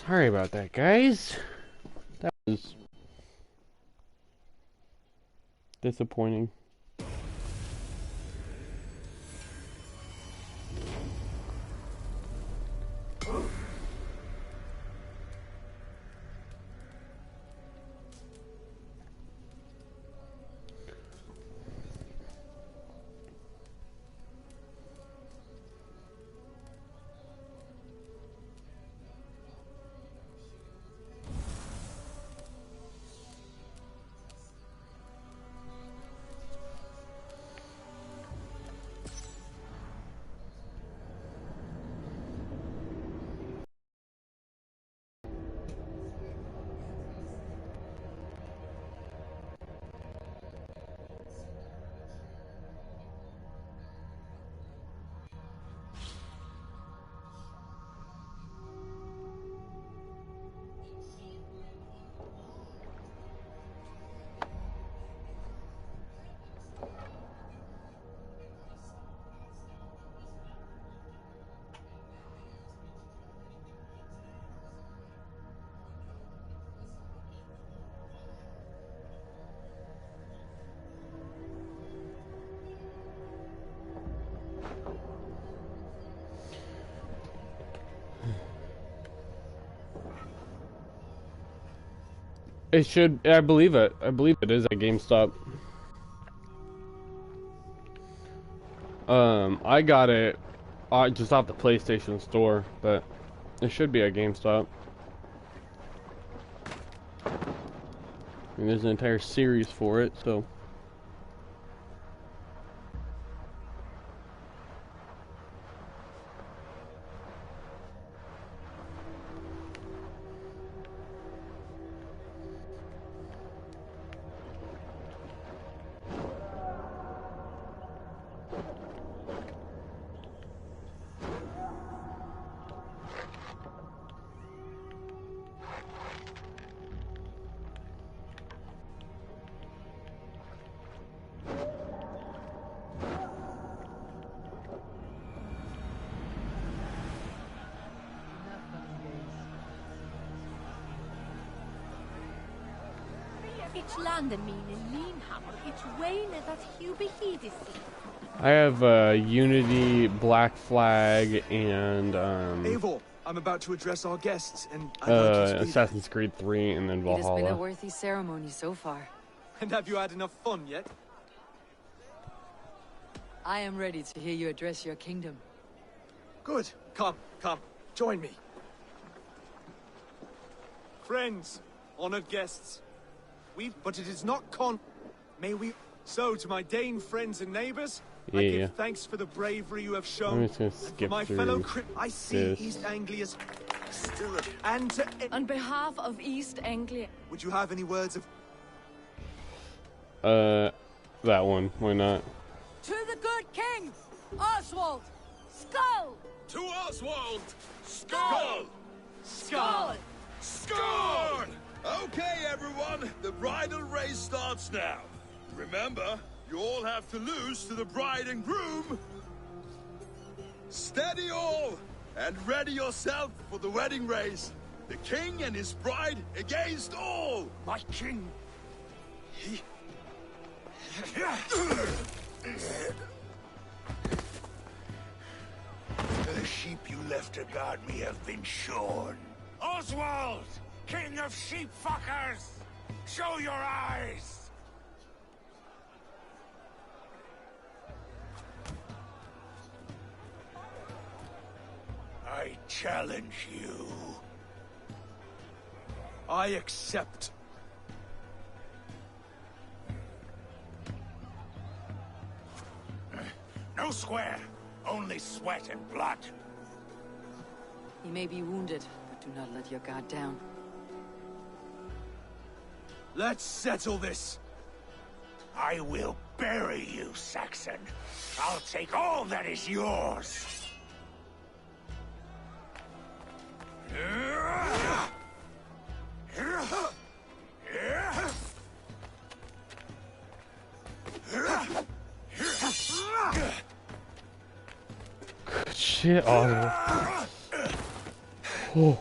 Sorry about that, guys. That was disappointing. It should. I believe it. I believe it is at GameStop. I got it just off the PlayStation Store, but it should be at GameStop. I mean, there's an entire series for it, so. I have Unity, Black Flag, and Eivor, I'm about to address our guests, and Assassin's Creed 3, and then Valhalla. It has been a worthy ceremony so far. And have you had enough fun yet? I am ready to hear you address your kingdom. Good. Come, join me. Friends, honored guests. But it is not May we... So, to my Dane friends and neighbors, I give thanks for the bravery you have shown. I'm just gonna skip my through fellow I see this. East Anglia's still and to... On behalf of East Anglia... Would you have any words of... That one. Why not? To the good king, Oswald! Skull! To Oswald! Skull! Skull! Skull! Okay, everyone, the bridal race starts now. Remember, you all have to lose to the bride and groom. Steady all, and ready yourself for the wedding race. The king and his bride against all. My king... The sheep you left to guard me have been shorn. Oswald, king of sheep fuckers, show your eyes. I challenge you. I accept. No square, only sweat and blood. You may be wounded, but do not let your guard down. Let's settle this. I will bury you, Saxon. I'll take all that is yours. Good shit, Oswald. Oh.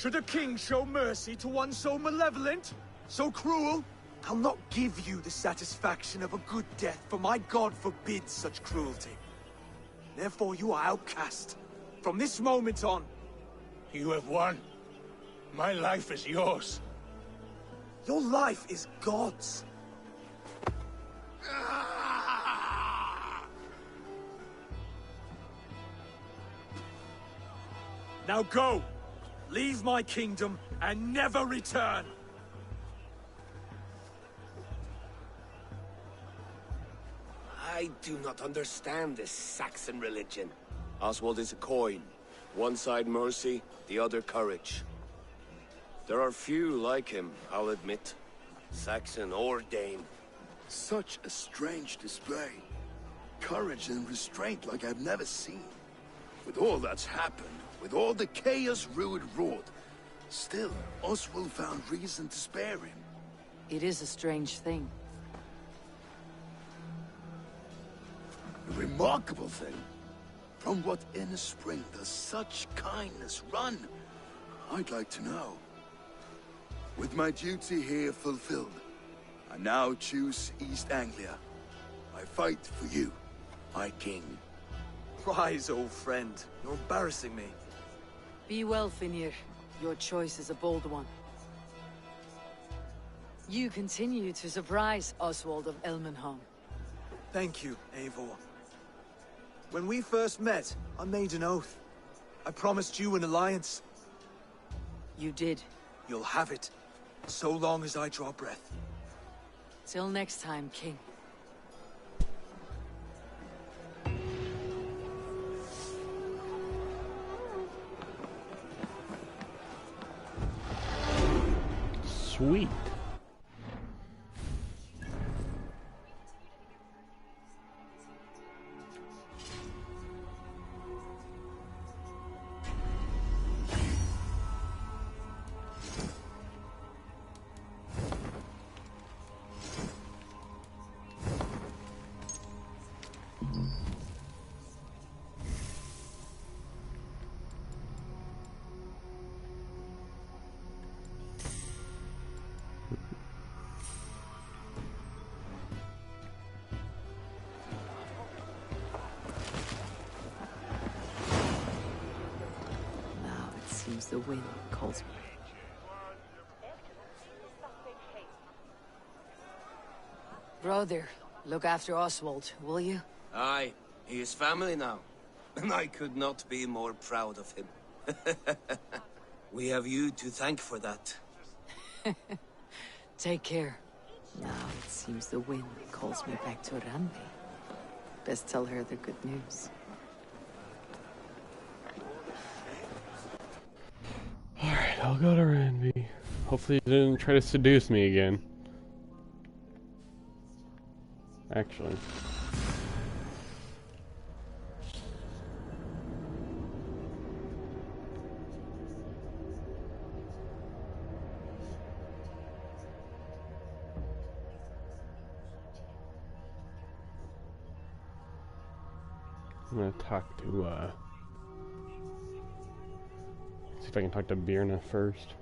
Should a king show mercy to one so malevolent? So cruel? I'll not give you the satisfaction of a good death, for my god forbids such cruelty. Therefore you are outcast. From this moment on. You have won. My life is yours. Your life is God's. Now go! Leave my kingdom and never return! I do not understand this Saxon religion. Oswald is a coin. One side mercy, the other courage. There are few like him, I'll admit. Saxon or Dane. Such a strange display. Courage and restraint like I've never seen. With all that's happened, with all the chaos Rued wrought, still, Oswald found reason to spare him. It is a strange thing. A remarkable thing. From what inner spring does such kindness run? I'd like to know. With my duty here fulfilled, I now choose East Anglia. I fight for you, my king. Rise, old friend. You're embarrassing me. Be well, Finir. Your choice is a bold one. You continue to surprise Oswald of Elmenham. Thank you, Eivor. When we first met, I made an oath. I promised you an alliance. You did. You'll have it, so long as I draw breath. Till next time, King. Sweet. Seems the wind calls me. Brother, look after Oswald, will you? Aye, he is family now. And I could not be more proud of him. We have you to thank for that. Take care. Now it seems the wind calls me back to Randi. Best tell her the good news. Alright, I'll go to Ranby. Hopefully he didn't try to seduce me again. Actually. I'm gonna talk to, see if I can talk to Birna first.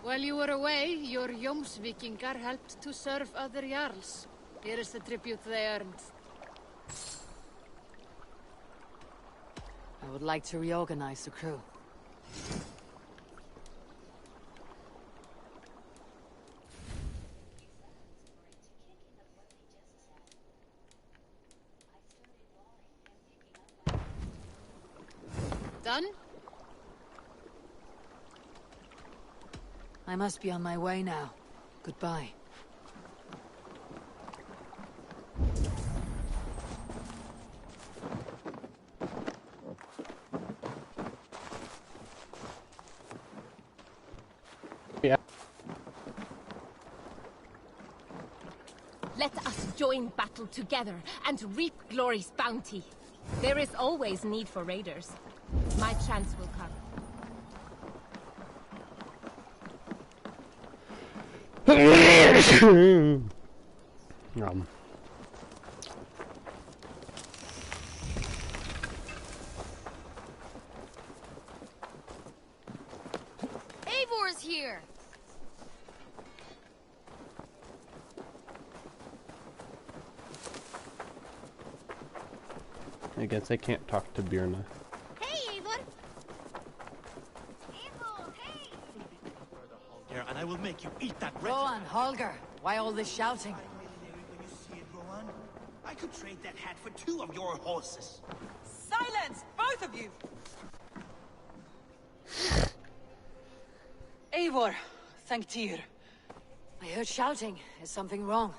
While you were away, your Jomsvikingar helped to serve other Jarls. Here is the tribute they earned. I would like to reorganize the crew. Done? I must be on my way now. Goodbye. Yeah. Let us join battle together and reap glory's bounty. There is always need for raiders. My chance will come. Eivor's here! I guess I can't talk to Birna. Hey, Eivor! Here, and I will make you eat that Rowan, Holger, why all this shouting? When you see it, Rowan, I could trade that hat for 2 of your horses. Silence, both of you! Eivor, thank Tyr. I heard shouting. Is something wrong?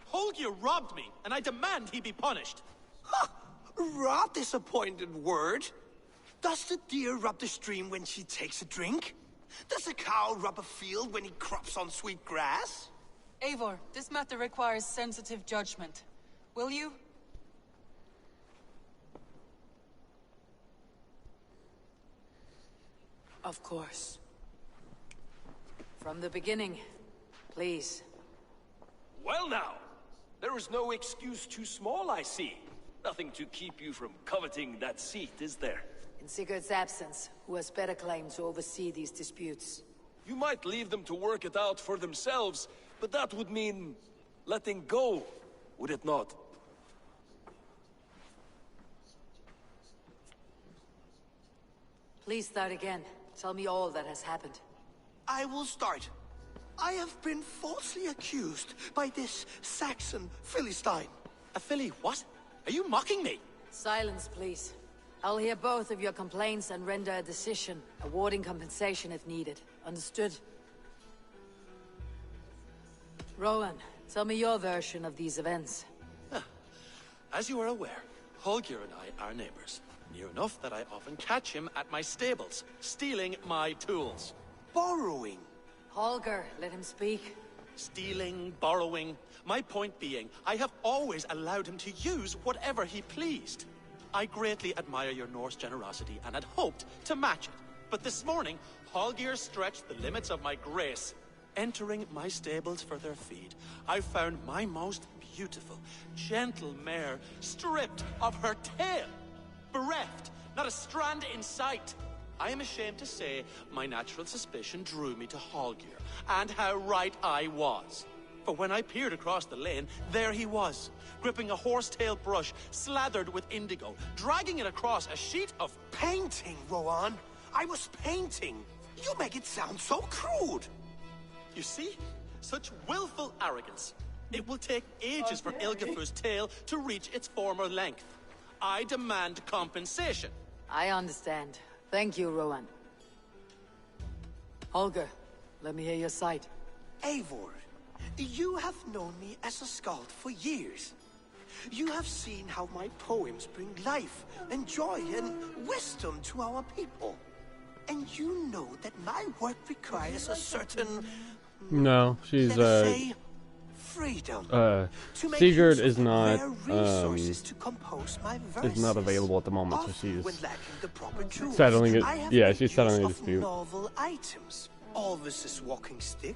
Holger robbed me, and I demand he be punished. Ha! Rot disappointed word. Does the deer rub the stream when she takes a drink? Does a cow rub a field when he crops on sweet grass? Eivor, this matter requires sensitive judgment. Will you? Of course. From the beginning, please. Well now, there is no excuse too small, I see. Nothing to keep you from coveting that seat, is there? In Sigurd's absence, who has better claim to oversee these disputes? You might leave them to work it out for themselves, but that would mean letting go, would it not? Please start again. Tell me all that has happened. I will start. I have been falsely accused by this Saxon Philistine. A filly what? Are you mocking me? Silence, please. I'll hear both of your complaints and render a decision, awarding compensation if needed. Understood? Rowan, tell me your version of these events. As you are aware, Holger and I are neighbors. Near enough that I often catch him at my stables, stealing my tools. Borrowing. Holger, let him speak. Stealing, borrowing. My point being, I have always allowed him to use whatever he pleased. I greatly admire your Norse generosity and had hoped to match it. But this morning, Holger stretched the limits of my grace. Entering my stables for their feed, I found my most beautiful, gentle mare stripped of her tail. Bereft, not a strand in sight. I am ashamed to say my natural suspicion drew me to Holger, and how right I was. For when I peered across the lane, there he was, gripping a horsetail brush slathered with indigo, dragging it across a sheet of... Painting, Rowan. I was painting. You make it sound so crude. You see? Such willful arrogance. It will take ages for Ilgefu's tail to reach its former length. I demand compensation. I understand. Thank you, Rowan. Holger, let me hear your side. Eivor, you have known me as a skald for years. You have seen how my poems bring life and joy and wisdom to our people. And you know that my work requires a certain... No, she's let's say, freedom. To make Sigurd use of is not rare resources to compose my is not verses. available at the moment, so Often she's when lacking the proper tools, settling it. I have Yeah, made she's use settling a of dispute. novel items. Alvis's walking stick,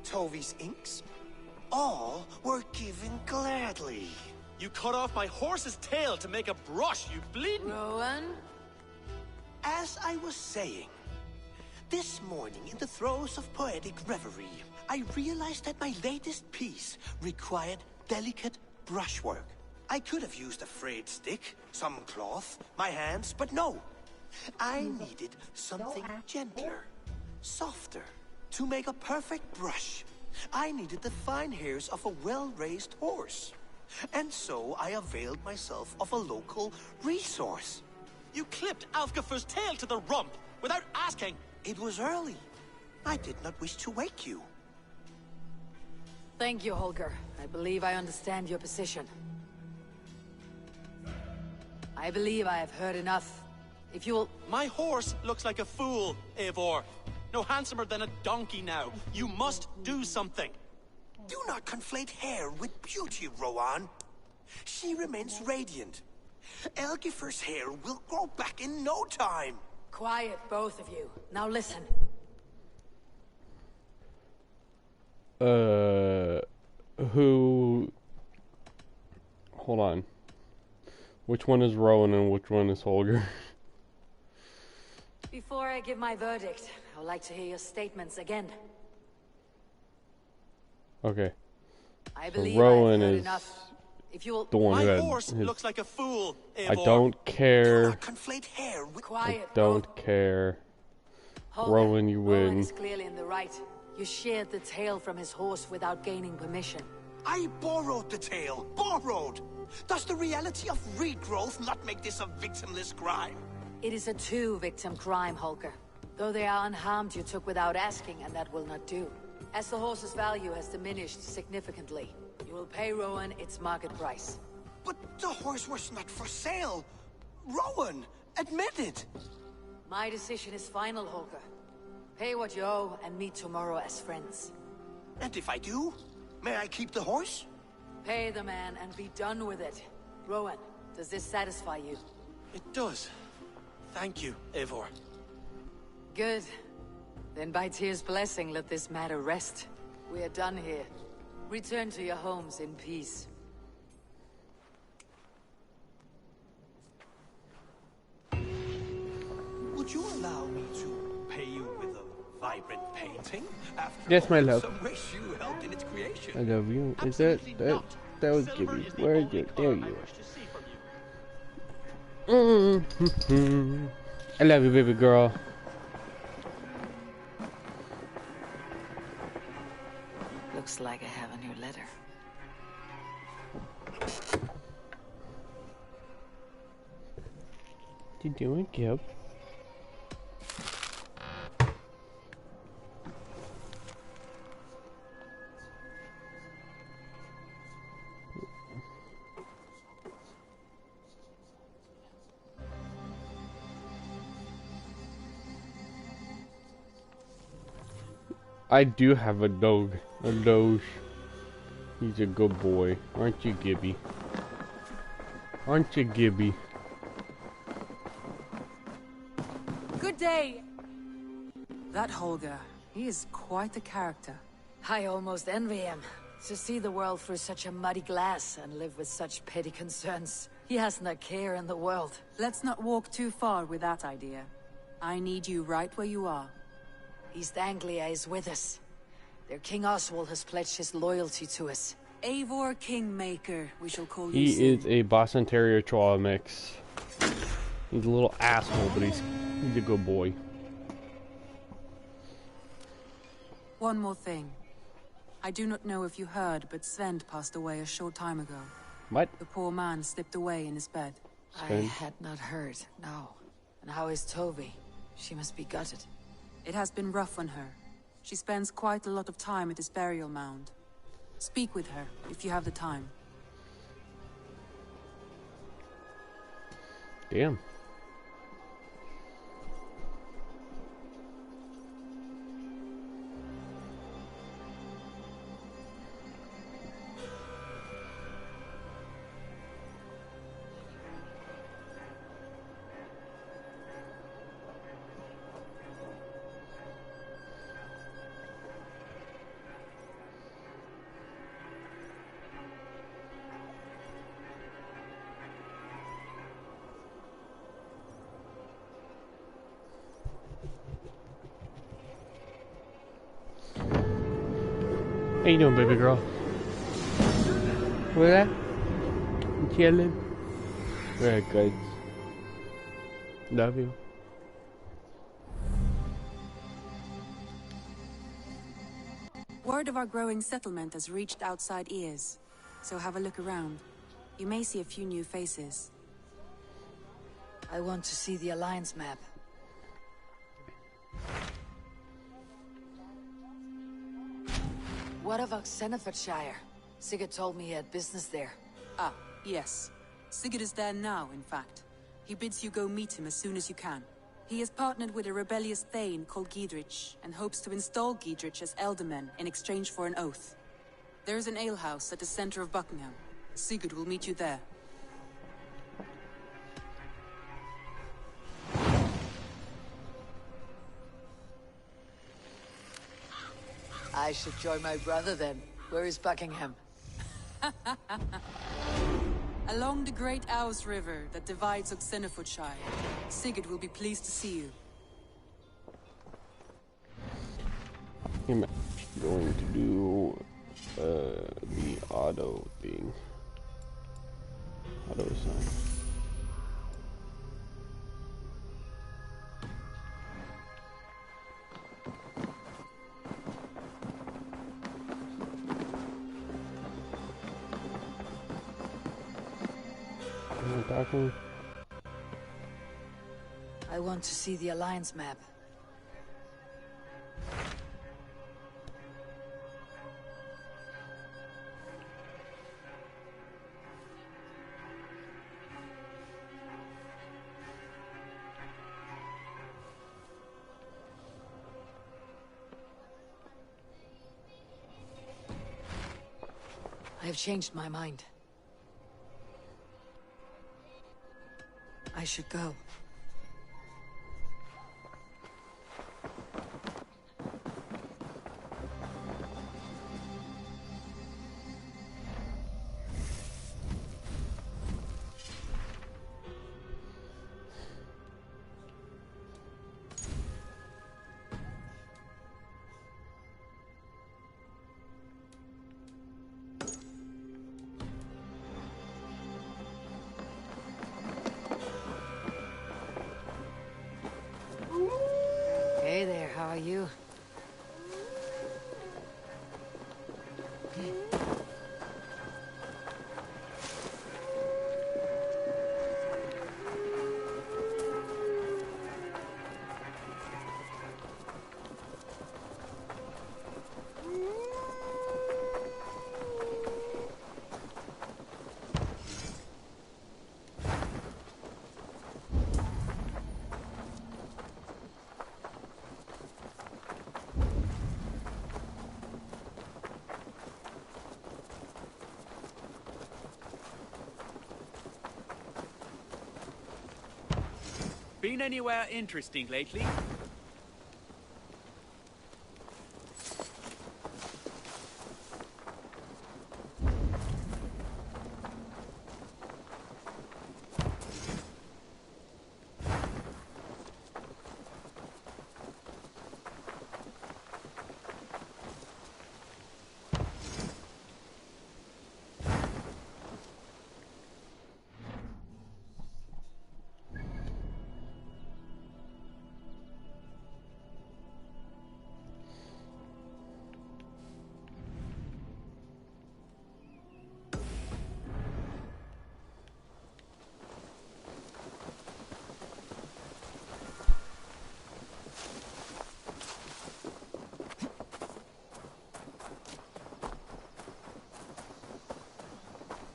Tovi's inks, all were given gladly. You cut off my horse's tail to make a brush, you bleeding... Rowan? As I was saying, this morning in the throes of poetic reverie, I realized that my latest piece required delicate brushwork. I could have used a frayed stick, some cloth, my hands, but no. I needed something gentler, softer, to make a perfect brush. I needed the fine hairs of a well-raised horse. And so I availed myself of a local resource. You clipped Alfgafur's tail to the rump without asking. It was early. I did not wish to wake you. Thank you, Holger. I believe I understand your position. I believe I have heard enough. If you'll... My horse looks like a fool, Eivor. No handsomer than a donkey now. You must do something. Do not conflate hair with beauty, Rowan. She remains radiant. Algifur's hair will grow back in no time. Quiet, both of you. Now listen. Who... Hold on. Which one is Rowan and which one is Holger? Before I give my verdict, I would like to hear your statements again. Okay. I So believe Rowan I've heard is enough. If you'll... the one who My had horse his... looks like a fool, Eivor. I don't care. Do not conflate hair with... Quiet, I don't care. Holger, Rowan, you Rowan win. is clearly in the right. You sheared the tail from his horse without gaining permission. I borrowed the tail. Borrowed! Does the reality of regrowth not make this a victimless crime? It is a two-victim crime, Holger. Though they are unharmed, you took without asking, and that will not do. As the horse's value has diminished significantly, you will pay Rowan its market price. But the horse was not for sale. Rowan, admit it. My decision is final, Holger. Pay what you owe and meet tomorrow as friends. And if I do, may I keep the horse? Pay the man and be done with it. Rowan, does this satisfy you? It does. Thank you, Eivor. Good. Then by Tyr's blessing, let this matter rest. We are done here. Return to your homes in peace. Would you allow me to pay you with a vibrant painting? After Yes, my all, love. some wish you helped in its creation. I love you. Is that was Gibby? Where are you? There you are. I love you, baby girl. Looks like I have a new letter. What you doing, Gib? I do have a dog. A doge. He's a good boy. Aren't you, Gibby? Aren't you, Gibby? Good day. That Holger, he is quite the character. I almost envy him. To see the world through such a muddy glass and live with such petty concerns. He hasn't a care in the world. Let's not walk too far with that idea. I need you right where you are. East Anglia is with us. Their King Oswald has pledged his loyalty to us. Eivor Kingmaker, we shall call you He soon. is a Boston Terrier Chihuahua mix. He's a little asshole, but he's a good boy. One more thing. I do not know if you heard, but Sven passed away a short time ago. What? The poor man slipped away in his bed. I Sven? had not heard, no. And how is Toby? She must be gutted. It has been rough on her. She spends quite a lot of time at his burial mound. Speak with her, if you have the time. Damn. How you doing, baby girl? What was that? Chilling. Very good. Love you. Word of our growing settlement has reached outside ears, so have a look around. You may see a few new faces. I want to see the Alliance map. What of Oxenfordshire? Sigurd told me he had business there. Ah, yes. Sigurd is there now, in fact. He bids you go meet him as soon as you can. He has partnered with a rebellious thane called Giedrich, and hopes to install Giedrich as Elderman in exchange for an oath. There is an alehouse at the center of Buckingham. Sigurd will meet you there. I should join my brother then. Where is Buckingham? Along the Great Ouse River that divides Oxenfordshire. Sigurd will be pleased to see you. I'm going to do the auto thing. Auto sign. Talking. I want to see the Alliance map. I have changed my mind. I should go. Hey there, how are you? Been anywhere interesting lately?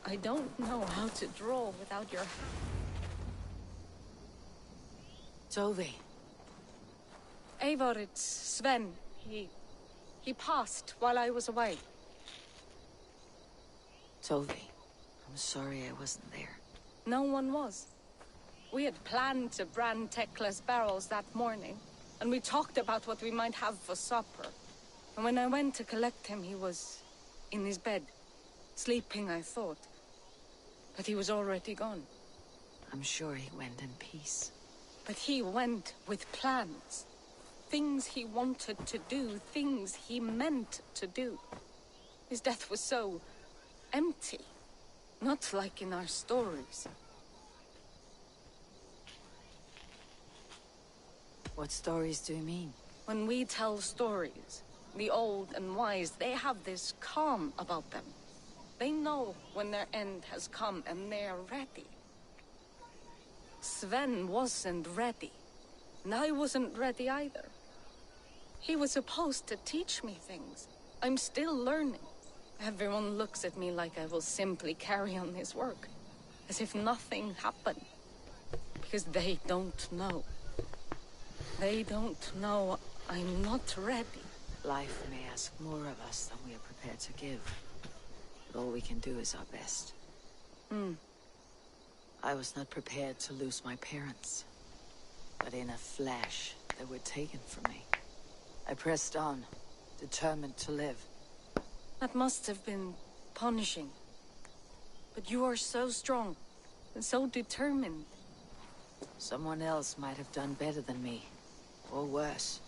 I don't know how to draw without your... Tove. Eivor, it's Sven. He passed while I was away. Tove, I'm sorry I wasn't there. No one was. We had planned to brand Tekla's barrels that morning, and we talked about what we might have for supper. And when I went to collect him, he was in his bed. Sleeping, I thought. But he was already gone. I'm sure he went in peace. But he went with plans. Things he wanted to do, things he meant to do. His death was so empty. Not like in our stories. What stories do you mean? When we tell stories, the old and wise, they have this calm about them. They know when their end has come and they are ready. Sven wasn't ready, and I wasn't ready either. He was supposed to teach me things. I'm still learning. Everyone looks at me like I will simply carry on his work, as if nothing happened. Because they don't know. They don't know I'm not ready. Life may ask more of us than we are prepared to give. But all we can do is our best. I was not prepared to lose my parents. But in a flash, they were taken from me. I pressed on, determined to live. That must have been punishing. But you are so strong, and so determined. Someone else might have done better than me. Or worse.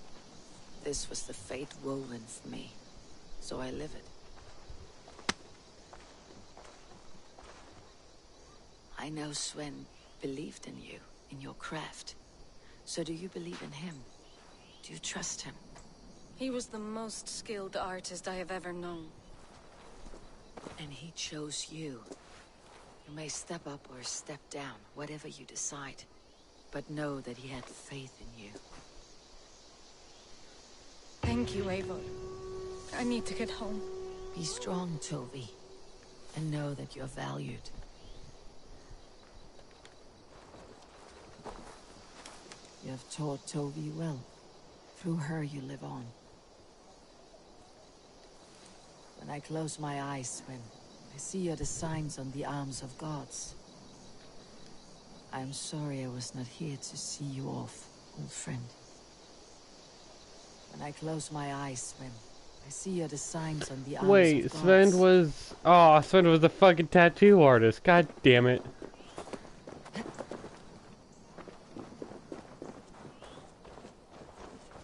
This was the fate woven for me. So I live it. I know Sven believed in you, in your craft. So do you believe in him? Do you trust him? He was the most skilled artist I have ever known. And he chose you. You may step up or step down, whatever you decide. But know that he had faith in you. Thank you, Eivor. I need to get home. Be strong, Tovi. And know that you're valued. You have taught Tovi well. Through her you live on. When I close my eyes, Sven, I see the signs on the arms of gods. I am sorry I was not here to see you off, old friend. When I close my eyes, Sven, I see the signs on the arms of gods. Wait, Sven was... Oh, Sven was the fucking tattoo artist. God damn it.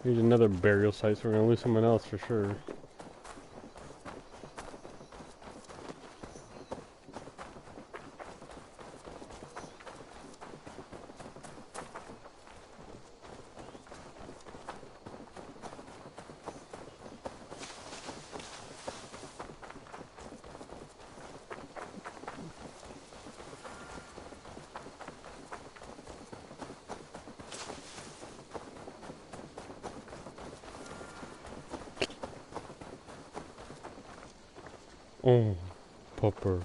Here's another burial site, so we're gonna lose someone else for sure. Oh, Popper.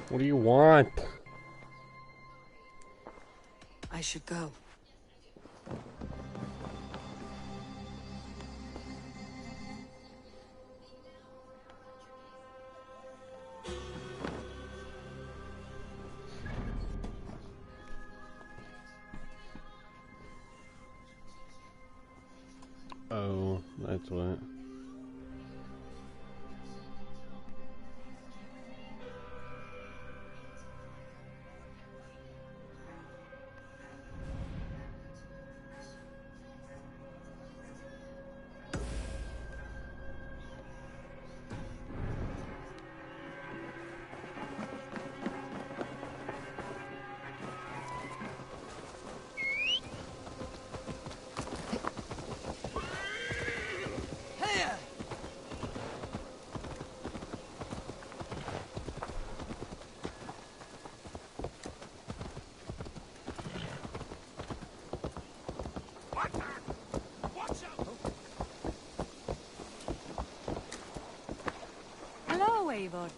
What do you want? I should go. Oh, that's what. Hello, Eivor.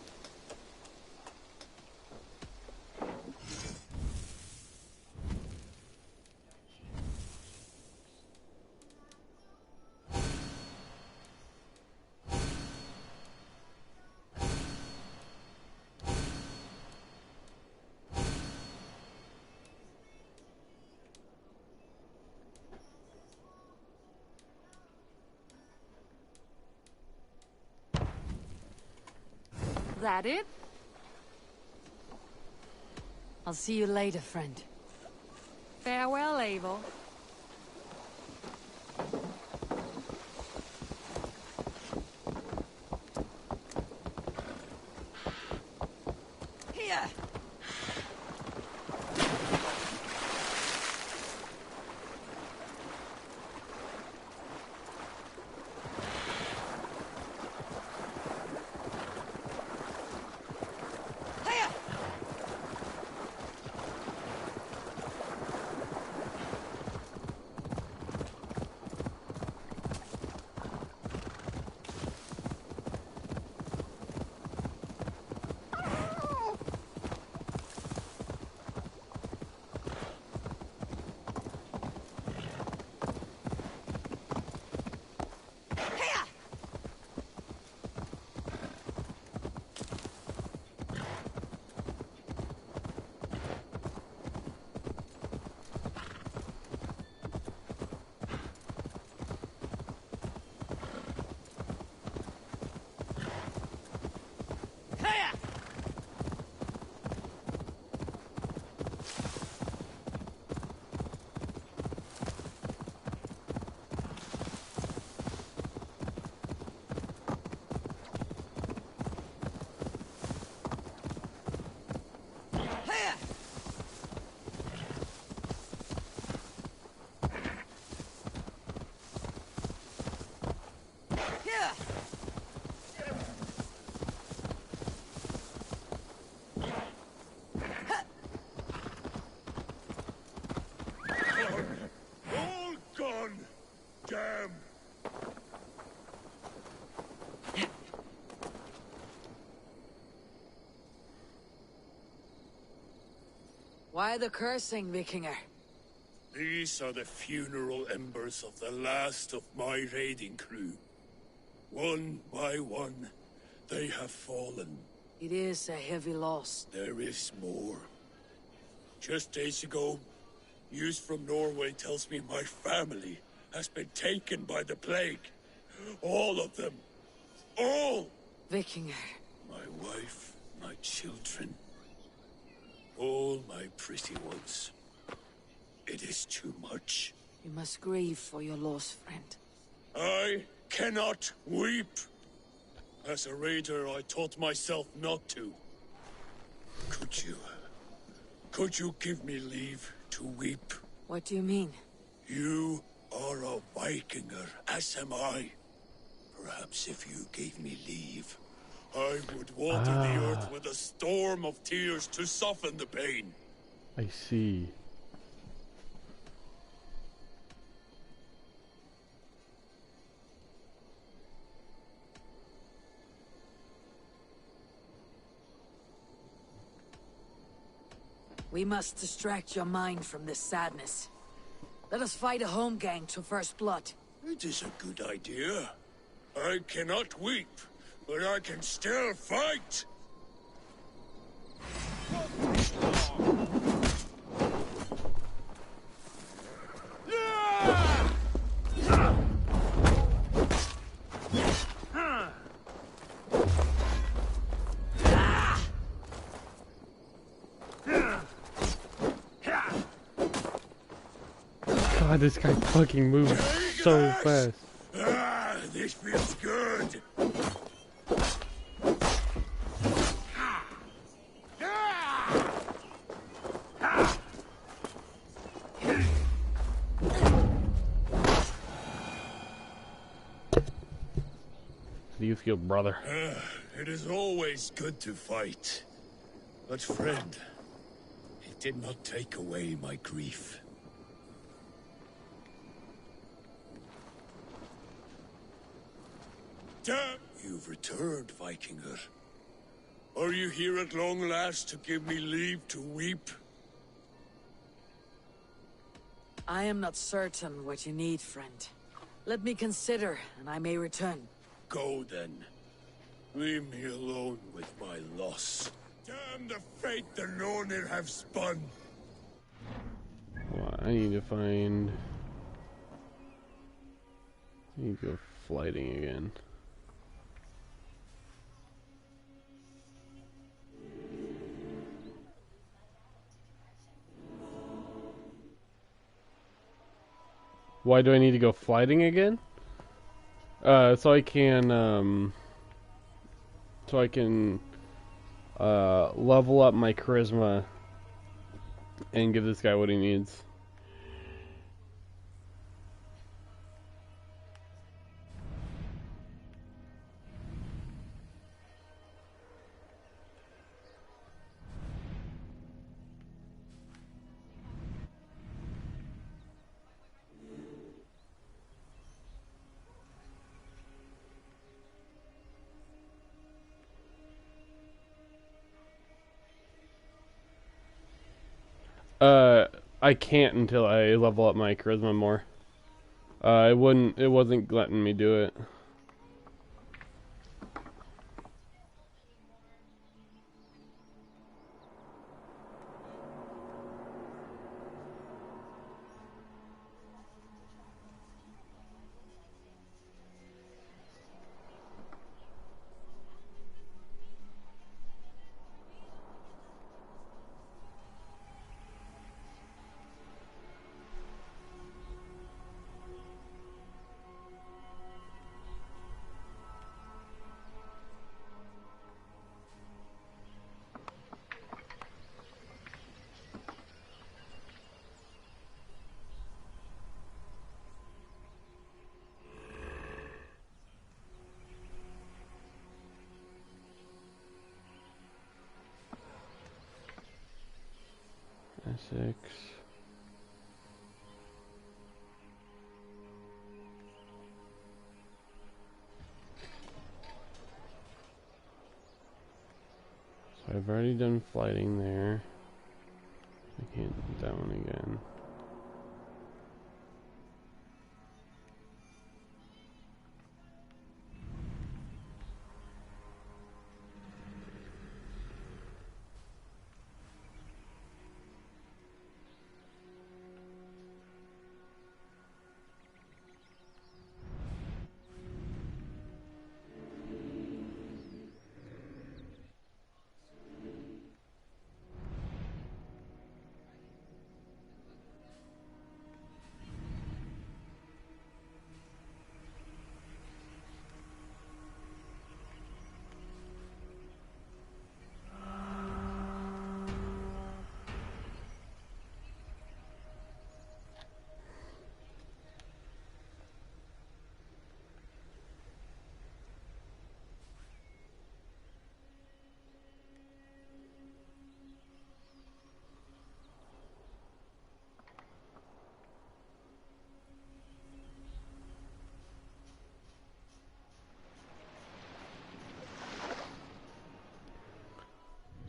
that it? I'll see you later, friend. Farewell, Abel. Here! All gone! Damn! Why the cursing, Vikinger? These are the funeral embers of the last of my raiding crew. One by one, they have fallen. It is a heavy loss. There is more. Just days ago, news from Norway tells me my family has been taken by the plague. All of them. All! Vikinger. My wife, my children. All my pretty ones. It is too much. You must grieve for your loss, friend. I cannot weep. As a raider, I taught myself not to. Could you give me leave to weep? What do you mean? You are a Vikinger, as am I. Perhaps if you gave me leave, I would water the earth with a storm of tears to soften the pain. I see. We must distract your mind from this sadness. Let us fight a home gang to first blood. It is a good idea. I cannot weep, but I can still fight! God, this guy fucking moves so fast. This feels good. How do you feel, brother? It is always good to fight. But friend, it did not take away my grief. Damn! You've returned, Vikinger. Are you here at long last to give me leave to weep? I am not certain what you need, friend. Let me consider, and I may return. Go then. Leave me alone with my loss. Damn the fate the Nornir have spun! Well, I need to find... I need to go flighting again. Why do I need to go flighting again? So I can level up my charisma and give this guy what he needs. I can't until I level up my charisma more. It wasn't letting me do it. Six. So I've already done flighting there. I can't do that one again.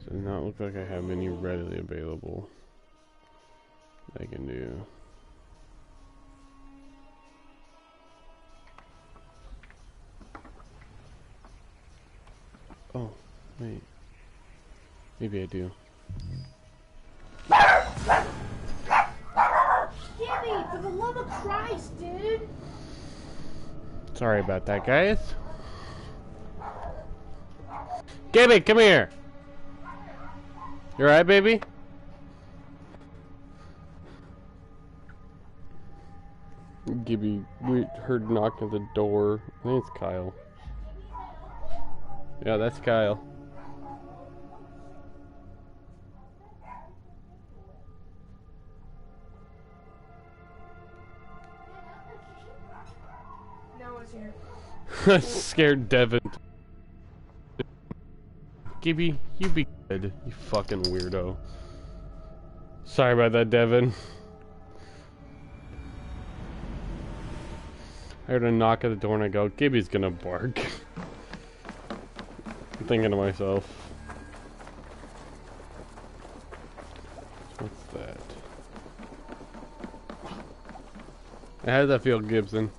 Does not look like I have any readily available that I can do. Oh, wait. Maybe I do. Jimmy, for the love of Christ, dude! Sorry about that, guys. Gibby, come here! You alright, baby? Gibby, we heard knock at the door. I think it's Kyle. Yeah, that's Kyle. No one's here. Scared Devin. Gibby, you be good, you fucking weirdo. Sorry about that, Devin. I heard a knock at the door and I go, Gibby's gonna bark. I'm thinking to myself. What's that? How does that feel, Gibson?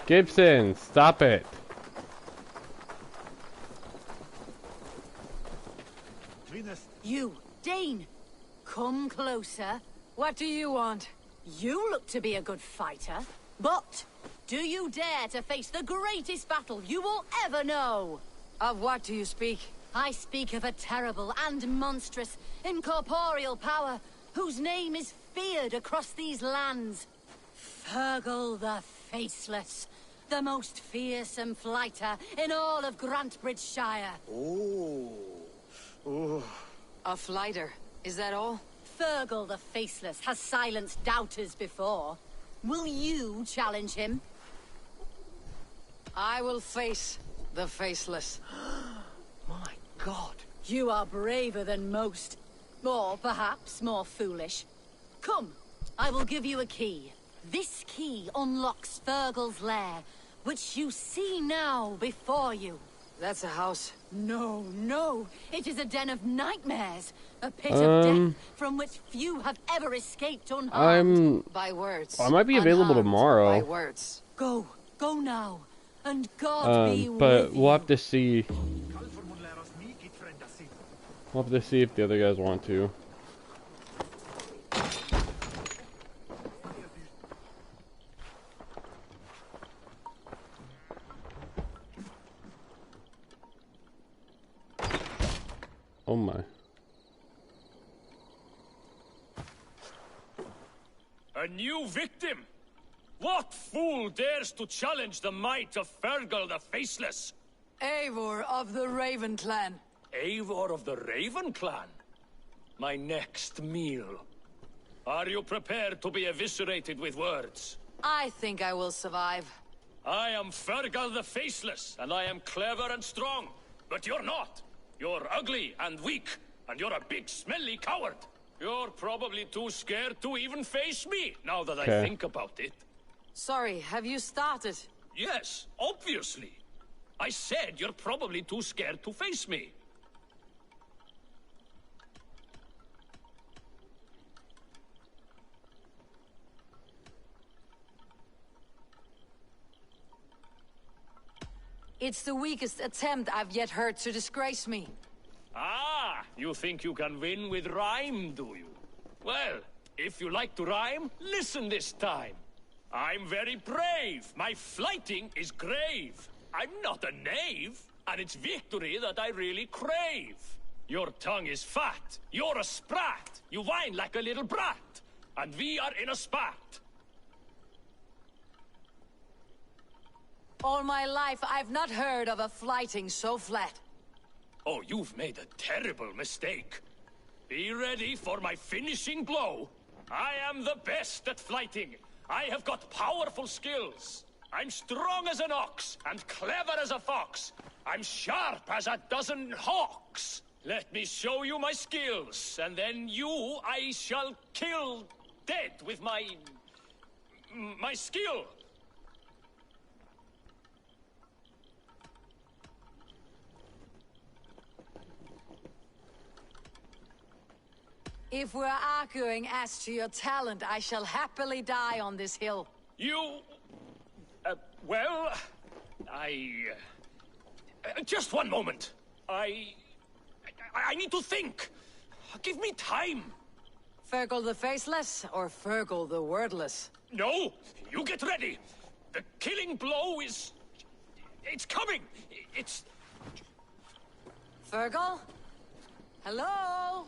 Gibson, stop it. You, Dane! Come closer. What do you want? You look to be a good fighter, but do you dare to face the greatest battle you will ever know? Of what do you speak? I speak of a terrible and monstrous, incorporeal power whose name is feared across these lands. Fergal the Faceless, the most fearsome fighter in all of Grantbridgeshire. A fighter, is that all? Fergal the Faceless has silenced doubters before. Will you challenge him? I will face the Faceless. My God. You are braver than most. Or perhaps more foolish. Come, I will give you a key. This key unlocks Fergal's lair, which you see now before you. That's a house. No, no. It is a den of nightmares. A pit of death from which few have ever escaped unharmed. By words. I might be available tomorrow. By words. Go now. And God be but with we'll you. have to see. We'll have to see if the other guys want to. Oh my. A new victim? What fool dares to challenge the might of Fergal the Faceless? Eivor of the Raven Clan. Eivor of the Raven Clan? My next meal. Are you prepared to be eviscerated with words? I think I will survive. I am Fergal the Faceless, and I am clever and strong. But you're not. You're ugly and weak, and you're a big smelly coward. You're probably too scared to even face me, now that I think about it. Sorry, have you started? Yes, obviously. I said you're probably too scared to face me. It's the weakest attempt I've yet heard to disgrace me. Ah, you think you can win with rhyme, do you? Well, if you like to rhyme, listen this time. I'm very brave. My flighting is grave. I'm not a knave, and it's victory that I really crave. Your tongue is fat. You're a sprat. You whine like a little brat. And we are in a spat. All my life, I've not heard of a flighting so flat. Oh, you've made a terrible mistake. Be ready for my finishing blow. I am the best at flighting. I have got powerful skills. I'm strong as an ox and clever as a fox. I'm sharp as a dozen hawks. Let me show you my skills, and then you I shall kill dead with my skill. If we're arguing as to your talent, I shall happily die on this hill. You... well... just one moment. I need to think. Give me time. Fergal the Faceless or Fergal the Wordless? No, you get ready. The killing blow is... it's coming. It's... Fergal? Hello?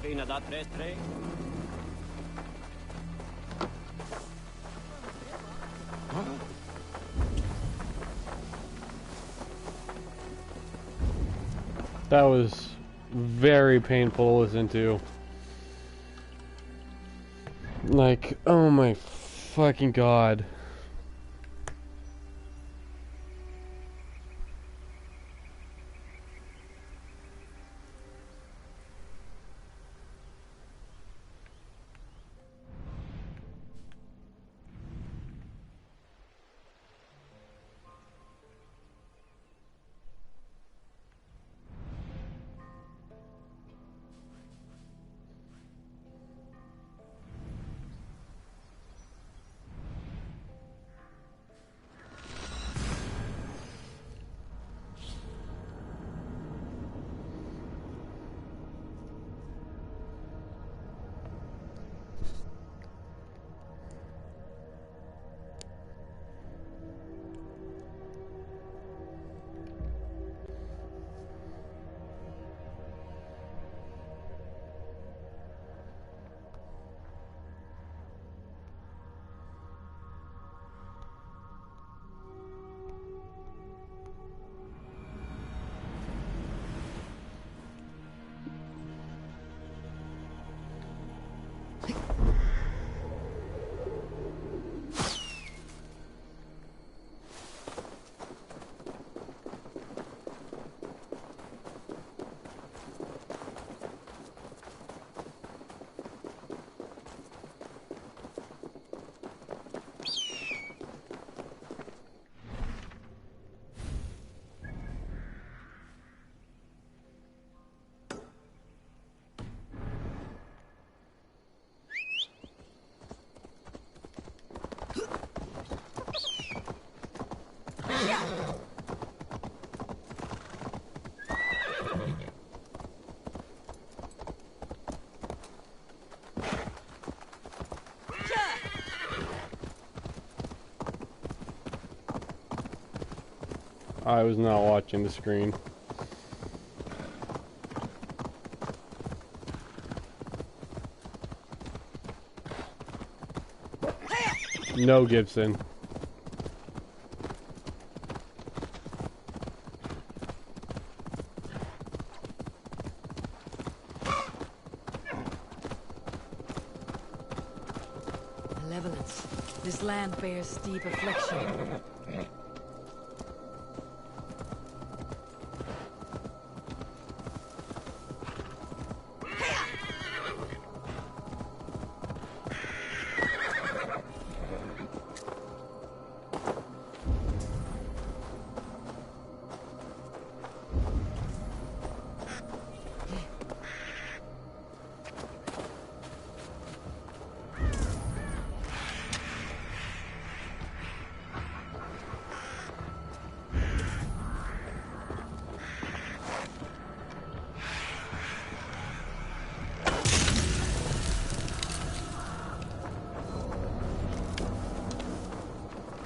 Fina da 3-3. That was very painful to listen to. Like, oh my fucking god. I was not watching the screen. No, Gibson. Malevolence. This land bears steep affliction.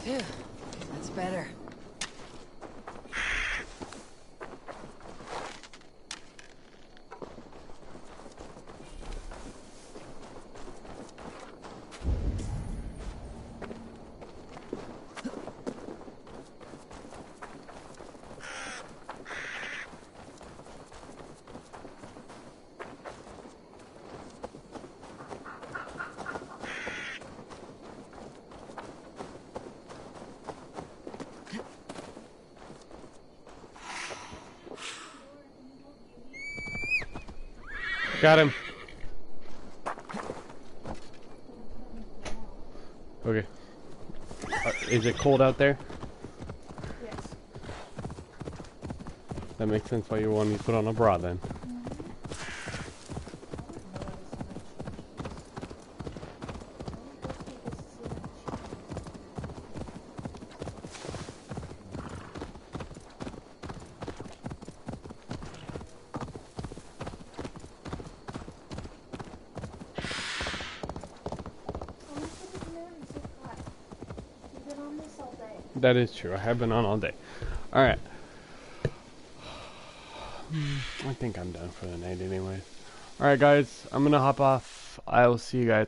Phew, that's better. Got him. Okay. Is it cold out there? Yes. That makes sense why you want me to put on a bra then. That is true. I have been on all day. Alright. I think I'm done for the night anyways. Alright guys, I'm gonna hop off. I will see you guys